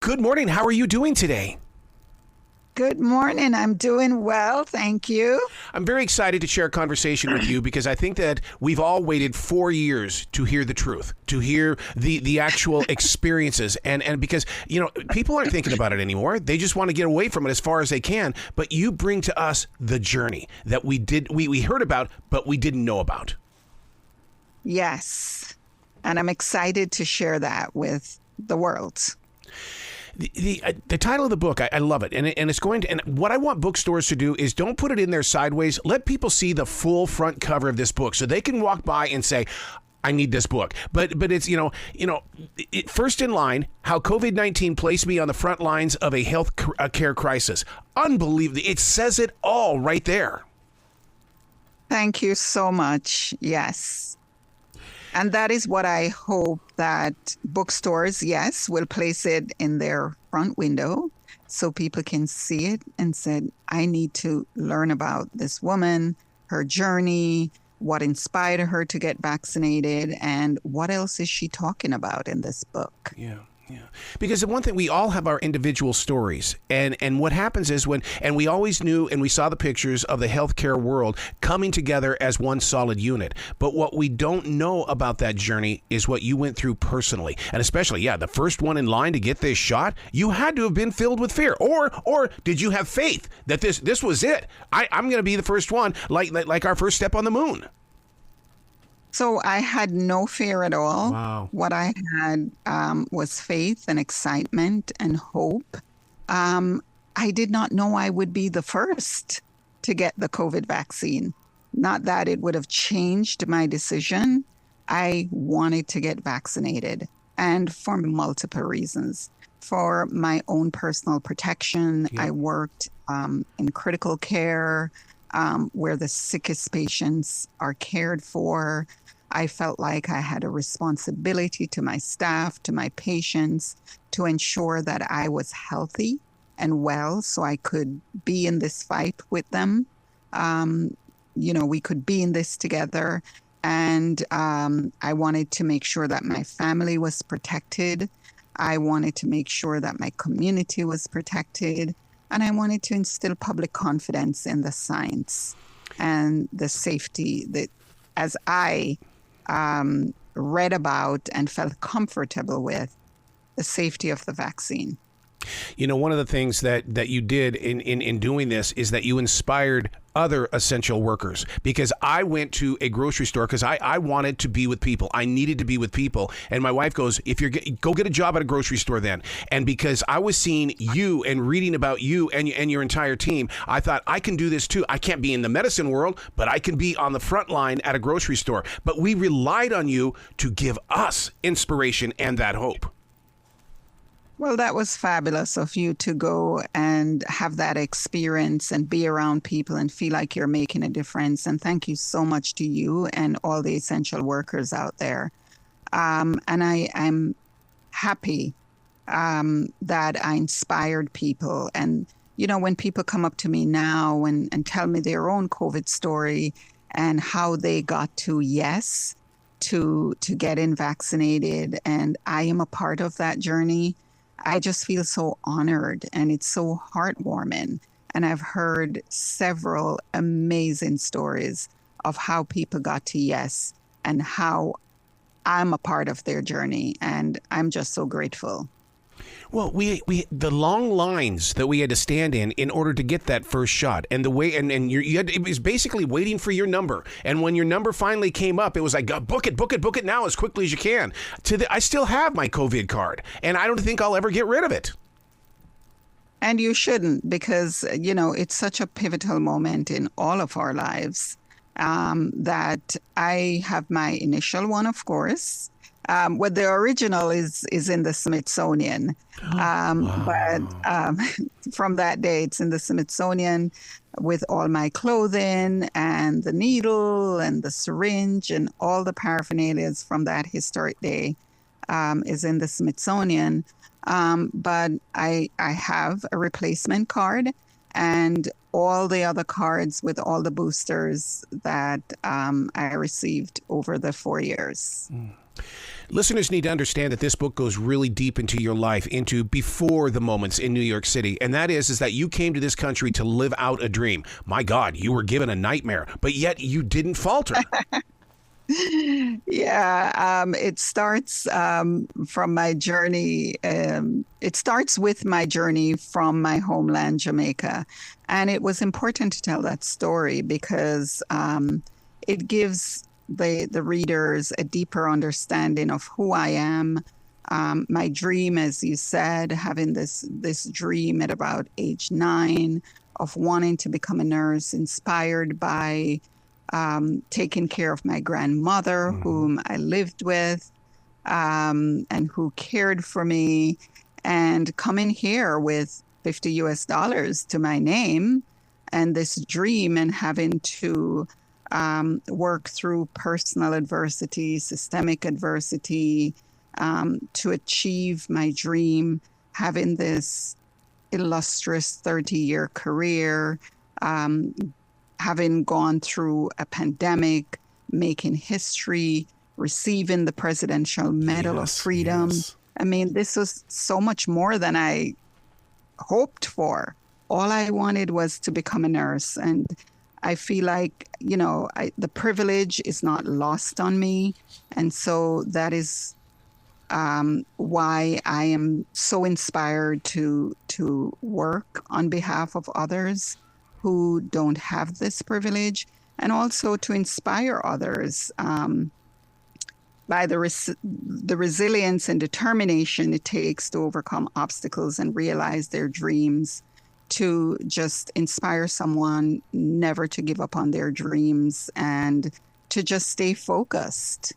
Good morning. How are you doing today? Good morning. I'm doing well. Thank you. I'm very excited to share a conversation with you because I think that we've all waited 4 years to hear the truth, to hear the actual experiences. And because, people aren't thinking about it anymore. They just want to get away from it as far as they can. But you bring to us the journey that we heard about, but we didn't know about. Yes. And I'm excited to share that with the world. The title of the book, I love it, and it's going to. And what I want bookstores to do is don't put it in there sideways. Let people see the full front cover of this book, so they can walk by and say, "I need this book." But it's first in line, how COVID-19 placed me on the front lines of a health care crisis. Unbelievable! It says it all right there. Thank you so much. Yes. And that is what I hope that bookstores, yes, will place it in their front window so people can see it and say, I need to learn about this woman, her journey, what inspired her to get vaccinated, and what else is she talking about in this book? Yeah. Because the one thing, we all have our individual stories. And what happens is and we always knew and we saw the pictures of the healthcare world coming together as one solid unit. But what we don't know about that journey is what you went through personally. And especially, the first one in line to get this shot, you had to have been filled with fear. Or did you have faith that this was it? I'm going to be the first one, like our first step on the moon. So I had no fear at all. Wow. What I had was faith and excitement and hope. I did not know I would be the first to get the COVID vaccine. Not that it would have changed my decision. I wanted to get vaccinated, and for multiple reasons. For my own personal protection, I worked in critical care, where the sickest patients are cared for. I felt like I had a responsibility to my staff, to my patients, to ensure that I was healthy and well so I could be in this fight with them. We could be in this together. And I wanted to make sure that my family was protected. I wanted to make sure that my community was protected. And I wanted to instill public confidence in the science and the safety that, as I read about and felt comfortable with, the safety of the vaccine. One of the things that you did in doing this is that you inspired other essential workers, because I went to a grocery store because I wanted to be with people. I needed to be with people. And my wife goes, go get a job at a grocery store then. And because I was seeing you and reading about you and your entire team, I thought I can do this too. I can't be in the medicine world, but I can be on the front line at a grocery store. But we relied on you to give us inspiration and that hope. Well, that was fabulous of you to go and have that experience and be around people and feel like you're making a difference. And thank you so much to you and all the essential workers out there. And I'm happy that I inspired people. And, when people come up to me now and tell me their own COVID story and how they got to yes to get in vaccinated, and I am a part of that journey, I just feel so honored, and it's so heartwarming. And I've heard several amazing stories of how people got to yes and how I'm a part of their journey. And I'm just so grateful. Well, we the long lines that we had to stand in order to get that first shot, and the way and it was basically waiting for your number. And when your number finally came up, it was like, book it now as quickly as you can. I still have my COVID card, and I don't think I'll ever get rid of it. And you shouldn't, because it's such a pivotal moment in all of our lives. That I have my initial one, of course. Well, the original is in the Smithsonian. But from that day, it's in the Smithsonian with all my clothing and the needle and the syringe and all the paraphernalia from that historic day is in the Smithsonian. But I have a replacement card and all the other cards with all the boosters that I received over the 4 years. Listeners need to understand that this book goes really deep into your life, into before the moments in New York City. And that is that you came to this country to live out a dream. My God, you were given a nightmare, but yet you didn't falter. Yeah, it starts from my journey. It starts with my journey from my homeland, Jamaica. And it was important to tell that story because it gives the readers a deeper understanding of who I am. My dream, as you said, having this dream at about age 9 of wanting to become a nurse, inspired by taking care of my grandmother, whom I lived with, and who cared for me, and coming here with $50 to my name, and this dream, and having to work through personal adversity, systemic adversity, to achieve my dream, having this illustrious 30-year career, having gone through a pandemic, making history, receiving the Presidential Medal of Freedom. Yes. I mean, this was so much more than I hoped for. All I wanted was to become a nurse. And I feel like, the privilege is not lost on me. And so that is why I am so inspired to work on behalf of others who don't have this privilege, and also to inspire others by the resilience and determination it takes to overcome obstacles and realize their dreams, to just inspire someone never to give up on their dreams and to just stay focused.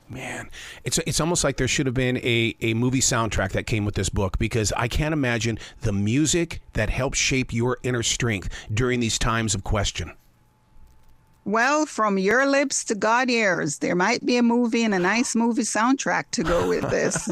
Man, it's almost like there should have been a movie soundtrack that came with this book, because I can't imagine the music that helped shape your inner strength during these times of question. Well, from your lips to God's ears, there might be a movie and a nice movie soundtrack to go with this.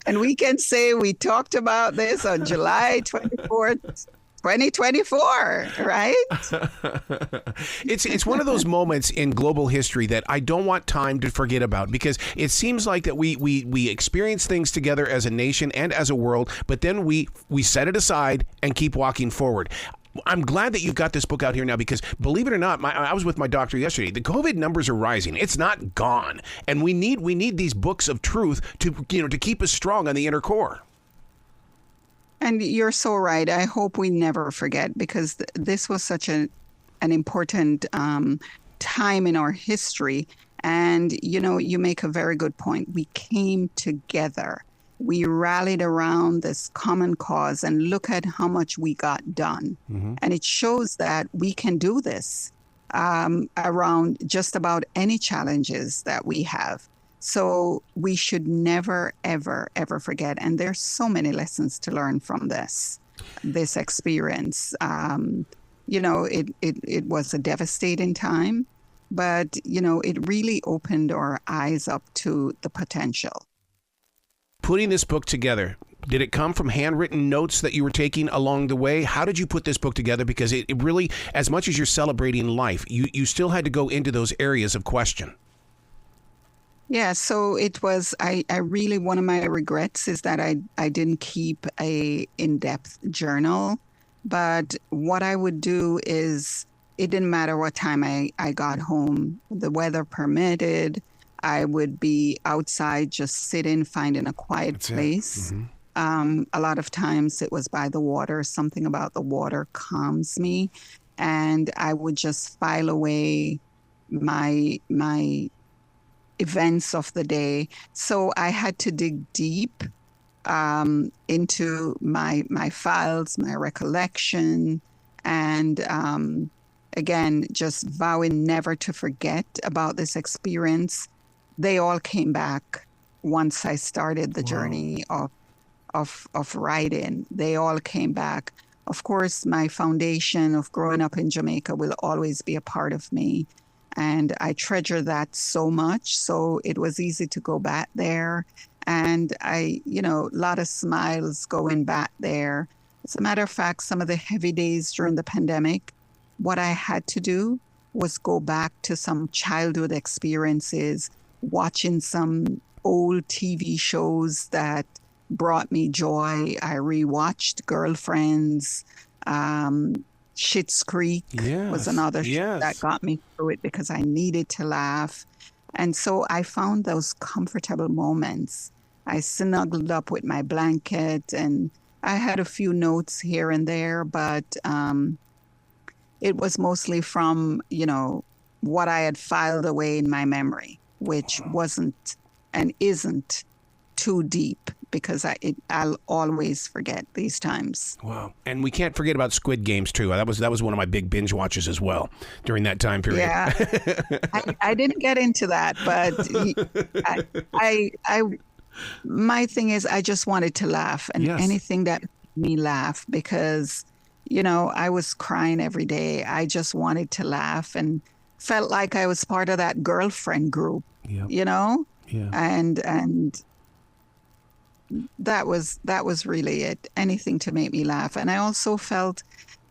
And we can say we talked about this on July 24th. 2024, right? It's one of those moments in global history that I don't want time to forget about, because it seems like that we experience things together as a nation and as a world, but then we set it aside and keep walking forward. I'm glad that you've got this book out here now, because believe it or not, I was with my doctor yesterday. The COVID numbers are rising. It's not gone, and we need these books of truth to keep us strong on the inner core. And you're so right. I hope we never forget, because this was such an important time in our history. And, you make a very good point. We came together. We rallied around this common cause, and look at how much we got done. Mm-hmm. And it shows that we can do this around just about any challenges that we have. So we should never, ever, ever forget. And there's so many lessons to learn from this experience. It was a devastating time, but, it really opened our eyes up to the potential. Putting this book together, did it come from handwritten notes that you were taking along the way? How did you put this book together? Because it really, as much as you're celebrating life, you still had to go into those areas of question. Yeah, so it was, I really, one of my regrets is that I didn't keep a in-depth journal. But what I would do is, it didn't matter what time I got home, the weather permitted, I would be outside just sitting, finding a quiet place. Mm-hmm. A lot of times it was by the water. Something about the water calms me. And I would just file away my events of the day. So I had to dig deep into my files, my recollection, and again, just vowing never to forget about this experience. They all came back once I started the journey of writing. They all came back. Of course, my foundation of growing up in Jamaica will always be a part of me. And I treasure that so much. So it was easy to go back there. And a lot of smiles going back there. As a matter of fact, some of the heavy days during the pandemic, what I had to do was go back to some childhood experiences watching some old TV shows that brought me joy. I rewatched Girlfriends. Schitt's Creek was another show that got me through it because I needed to laugh. And so I found those comfortable moments. I snuggled up with my blanket, and I had a few notes here and there, but it was mostly from, what I had filed away in my memory, which wasn't and isn't too deep, because I'll always forget these times. Wow. And we can't forget about Squid Games too. That was one of my big binge watches as well during that time period. Yeah. I didn't get into that, but my thing is I just wanted to laugh, and anything that made me laugh, because, I was crying every day. I just wanted to laugh and felt like I was part of that girlfriend group, Yeah. and that was really it. Anything to make me laugh. And I also felt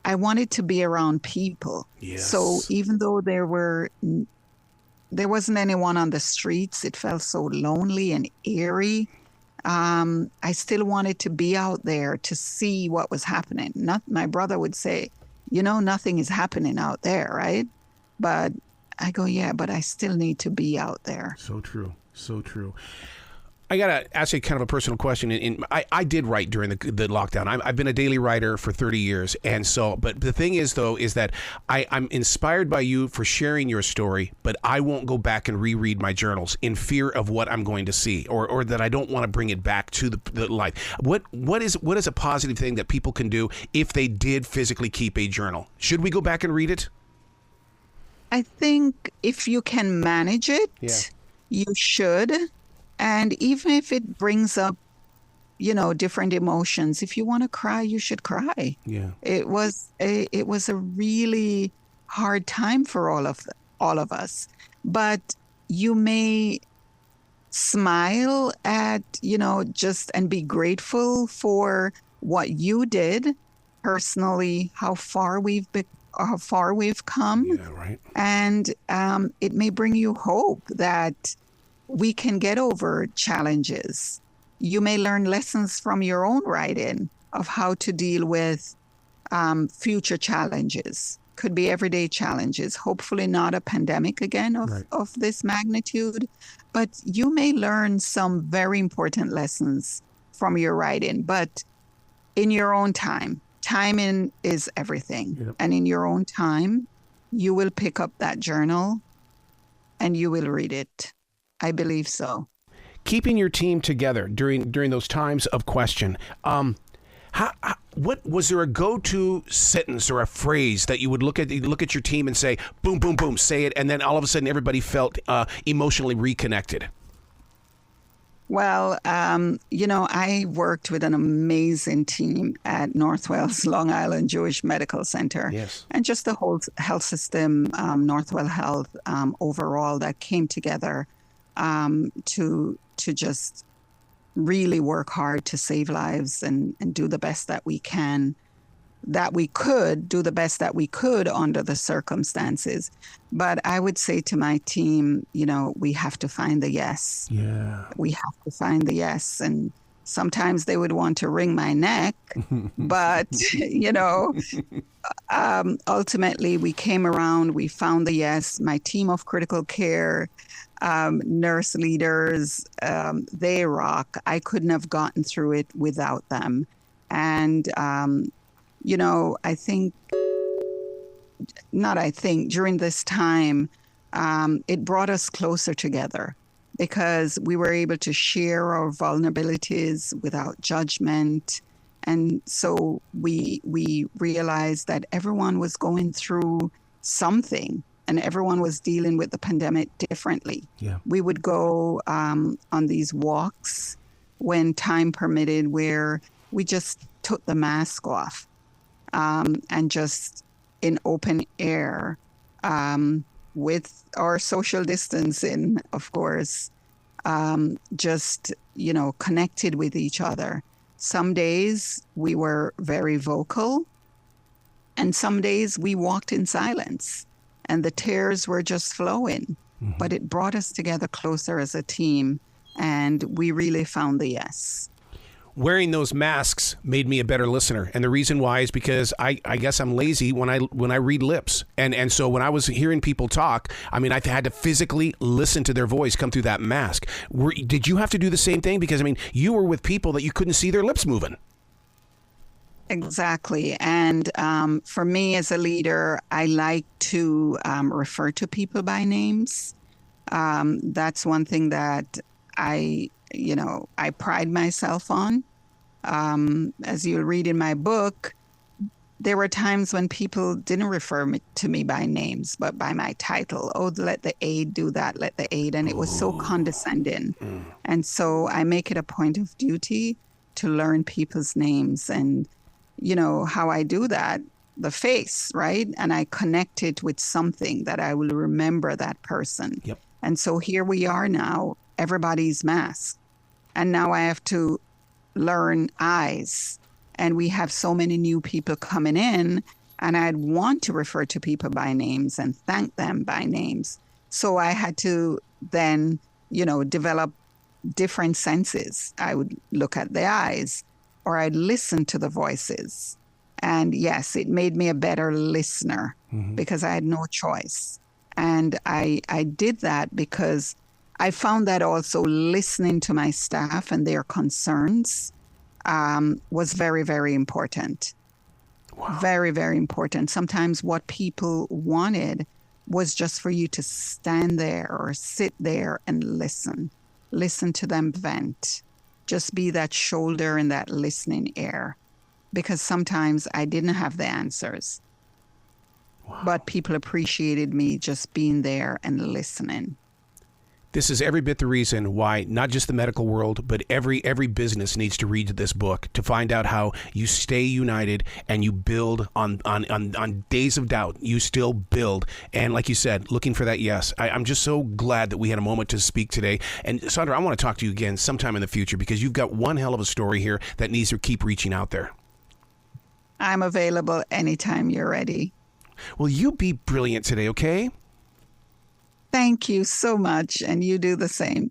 I wanted to be around people. Yes. So even though there wasn't anyone on the streets, it felt so lonely and eerie. I still wanted to be out there to see what was happening. My brother would say, nothing is happening out there, right? But I go, yeah, but I still need to be out there. So true. So true. I got to ask you kind of a personal question. I did write during the lockdown. I've been a daily writer for 30 years. And so, but the thing is, though, is that I'm inspired by you for sharing your story, but I won't go back and reread my journals in fear of what I'm going to see, or that I don't want to bring it back to the life. What is a positive thing that people can do if they did physically keep a journal? Should we go back and read it? I think if you can manage it, you should. And even if it brings up, different emotions, if you want to cry, you should cry. Yeah. It was a really hard time for all of us. But you may smile at, and be grateful for what you did personally, how far we've come. Yeah, right. And it may bring you hope that we can get over challenges. You may learn lessons from your own writing of how to deal with future challenges. Could be everyday challenges, hopefully not a pandemic again of this magnitude, but you may learn some very important lessons from your writing, but in your own time. Timing is everything. Yep. And in your own time, you will pick up that journal and you will read it. I believe so. Keeping your team together during those times of question. What was there a go-to sentence or a phrase that you would look at your team and say, boom, boom, boom, say it, and then all of a sudden everybody felt emotionally reconnected? Well, I worked with an amazing team at Northwell's Long Island Jewish Medical Center. Yes. And just the whole health system, Northwell Health overall, that came together to just really work hard to save lives and do the best that we can, do the best that we could under the circumstances. But I would say to my team, we have to find the yes. Yeah. We have to find the yes. And sometimes they would want to wring my neck, but, ultimately we came around, we found the yes. My team of critical care nurse leaders, they rock. I couldn't have gotten through it without them. And, during this time, it brought us closer together because we were able to share our vulnerabilities without judgment. And so we realized that everyone was going through something. And everyone was dealing with the pandemic differently. Yeah. We would go on these walks when time permitted where we just took the mask off and just in open air with our social distancing, of course, just, connected with each other. Some days we were very vocal and some days we walked in silence. And the tears were just flowing. but it brought us together closer as a team, and we really found the yes. Wearing those masks made me a better listener, and the reason why is because I guess I'm lazy when I read lips, and so when I was hearing people talk, I mean, I had to physically listen to their voice come through that mask. Did you have to do the same thing? Because I mean, you were with people that you couldn't see their lips moving. Exactly, and for me as a leader, I like to refer to people by names. That's one thing that I pride myself on. As you'll read in my book, there were times when people didn't refer to me by names, but by my title. Oh, let the aide do that, let the aide. And it was so condescending. And so I make it a point of duty to learn people's names. And, how I do that, the face, right? And I connect it with something that I will remember that person. Yep. And so here we are now, everybody's masked. And now I have to learn eyes. And we have so many new people coming in, and I'd want to refer to people by names and thank them by names. So I had to then, develop different senses. I would look at the eyes, or I'd listen to the voices. And yes, it made me a better listener because I had no choice. And I did that because I found that also listening to my staff and their concerns was very, very important. Wow. Very, very important. Sometimes what people wanted was just for you to stand there or sit there and listen to them vent. Just be that shoulder and that listening ear. Because sometimes I didn't have the answers. Wow. But people appreciated me just being there and listening. This is every bit the reason why not just the medical world, but every business needs to read this book to find out how you stay united and you build on days of doubt. You still build. And like you said, looking for that yes. I'm just so glad that we had a moment to speak today. And Sandra, I want to talk to you again sometime in the future because you've got one hell of a story here that needs to keep reaching out there. I'm available anytime you're ready. Well, you be brilliant today, okay? Thank you so much, and you do the same.